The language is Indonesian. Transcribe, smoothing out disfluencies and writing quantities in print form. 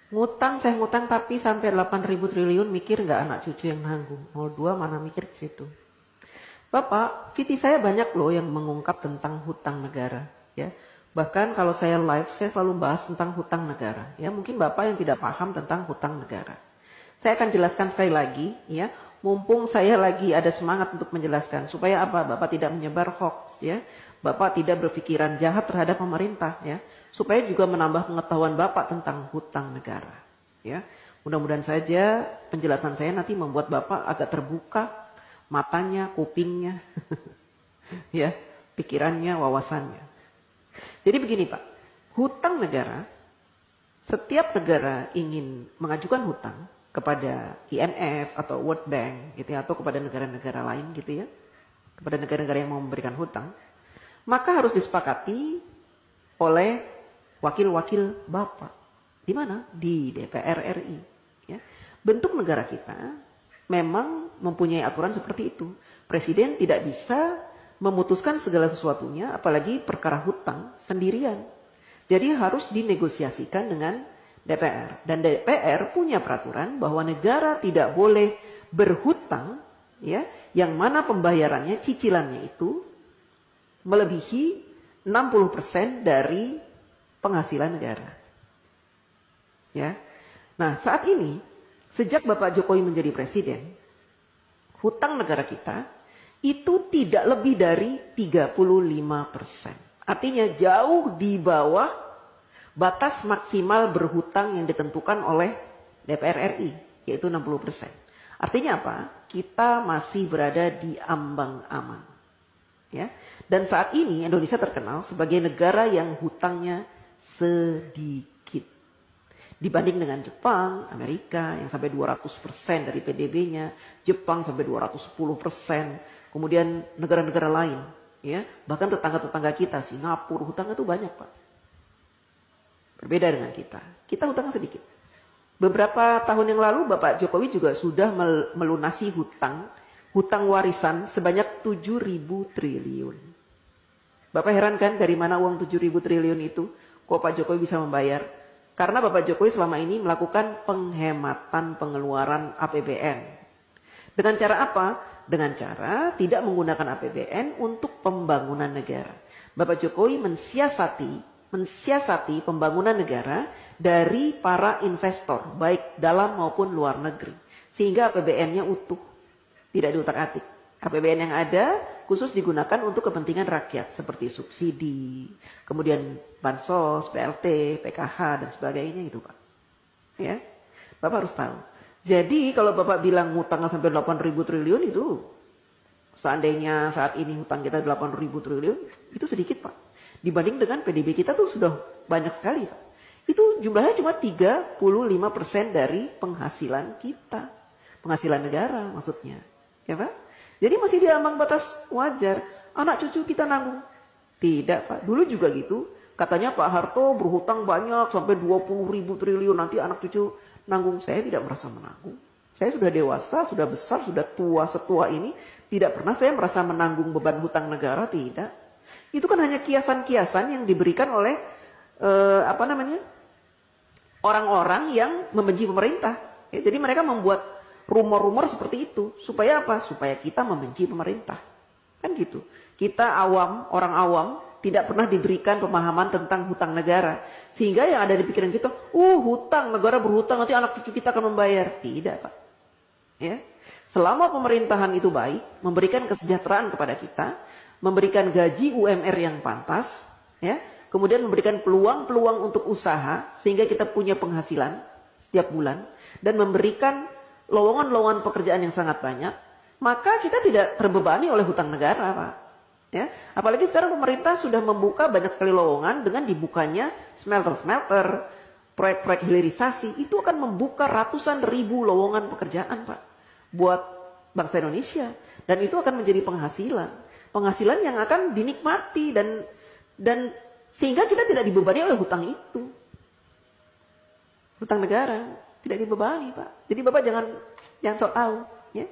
Ngutang, saya ngutang tapi sampai 8.000 triliun, mikir nggak anak cucu yang nanggung? 02 mana mikir ke situ. Bapak, VT saya banyak loh yang mengungkap tentang hutang negara. Ya, bahkan kalau saya live, saya selalu bahas tentang hutang negara. Ya, mungkin Bapak yang tidak paham tentang hutang negara. Saya akan jelaskan sekali lagi, ya. Mumpung saya lagi ada semangat untuk menjelaskan, supaya apa? Bapak tidak menyebar hoax, ya. Bapak tidak berpikiran jahat terhadap pemerintah, ya. Supaya juga menambah pengetahuan Bapak tentang hutang negara, ya. Mudah-mudahan saja penjelasan saya nanti membuat Bapak agak terbuka matanya, kupingnya, ya, pikirannya, wawasannya. Jadi begini Pak, hutang negara, setiap negara ingin mengajukan hutang kepada IMF atau World Bank gitu ya, atau kepada negara-negara lain gitu ya, kepada negara-negara yang mau memberikan hutang, maka harus disepakati oleh wakil-wakil Bapak. Di mana? Di DPR RI. Ya. Bentuk negara kita memang mempunyai aturan seperti itu. Presiden tidak bisa memutuskan segala sesuatunya, apalagi perkara hutang sendirian. Jadi harus dinegosiasikan dengan DPR. Dan DPR punya peraturan bahwa negara tidak boleh berhutang, ya, yang mana pembayarannya, cicilannya itu melebihi 60% dari penghasilan negara. Ya. Nah, saat ini sejak Bapak Jokowi menjadi presiden, hutang negara kita itu tidak lebih dari 35%. Artinya jauh di bawah batas maksimal berhutang yang ditentukan oleh DPR RI, yaitu 60%. Artinya apa? Kita masih berada di ambang aman. Ya. Dan saat ini Indonesia terkenal sebagai negara yang hutangnya sedikit. Dibanding dengan Jepang, Amerika yang sampai 200% dari PDB-nya, Jepang sampai 210%, kemudian negara-negara lain, ya, bahkan tetangga-tetangga kita, Singapura, hutangnya itu banyak Pak. Berbeda dengan kita. Kita hutangnya sedikit. Beberapa tahun yang lalu Bapak Jokowi juga sudah melunasi hutang warisan sebanyak 7.000 triliun. Bapak heran kan dari mana uang 7.000 triliun itu? Kok Pak Jokowi bisa membayar? Karena Bapak Jokowi selama ini melakukan penghematan pengeluaran APBN. Dengan cara apa? Dengan cara tidak menggunakan APBN untuk pembangunan negara. Bapak Jokowi mensiasati pembangunan negara dari para investor, baik dalam maupun luar negeri. Sehingga APBN-nya utuh, tidak diutak-atik. APBN yang ada khusus digunakan untuk kepentingan rakyat seperti subsidi, kemudian bansos, PLT, PKH dan sebagainya itu Pak. Ya, Bapak harus tahu. Jadi kalau Bapak bilang hutang sampai 8.000 triliun itu, seandainya saat ini hutang kita 8.000 triliun, itu sedikit Pak. Dibanding dengan PDB kita tuh sudah banyak sekali Pak. Itu jumlahnya cuma 35% dari penghasilan kita. Penghasilan negara maksudnya. Ya Pak? Jadi masih di ambang batas wajar. Anak cucu kita nanggung. Tidak Pak, dulu juga gitu. Katanya Pak Harto berhutang banyak sampai 20.000 triliun. Nanti anak cucu nanggung. Saya tidak merasa menanggung. Saya sudah dewasa, sudah besar, sudah tua setua ini. Tidak pernah saya merasa menanggung beban hutang negara, tidak. Itu kan hanya kiasan-kiasan yang diberikan oleh orang-orang yang membenci pemerintah. Ya, jadi mereka membuat rumor-rumor seperti itu. Supaya apa? Supaya kita membenci pemerintah. Kan gitu. Kita awam, orang awam, tidak pernah diberikan pemahaman tentang hutang negara. Sehingga yang ada di pikiran kita, hutang, negara berhutang, nanti anak cucu kita akan membayar. Tidak Pak. Ya. Selama pemerintahan itu baik, memberikan kesejahteraan kepada kita, memberikan gaji UMR yang pantas, ya, kemudian memberikan peluang-peluang untuk usaha, sehingga kita punya penghasilan setiap bulan, dan memberikan lowongan-lowongan pekerjaan yang sangat banyak, maka kita tidak terbebani oleh hutang negara, Pak. Ya, apalagi sekarang pemerintah sudah membuka banyak sekali lowongan dengan dibukanya smelter-smelter, proyek-proyek hilirisasi, itu akan membuka ratusan ribu lowongan pekerjaan, Pak, buat bangsa Indonesia, dan itu akan menjadi penghasilan yang akan dinikmati dan sehingga kita tidak dibebani oleh hutang itu, hutang negara. Tidak dibebani Pak. Jadi Bapak jangan sok tahu, ya.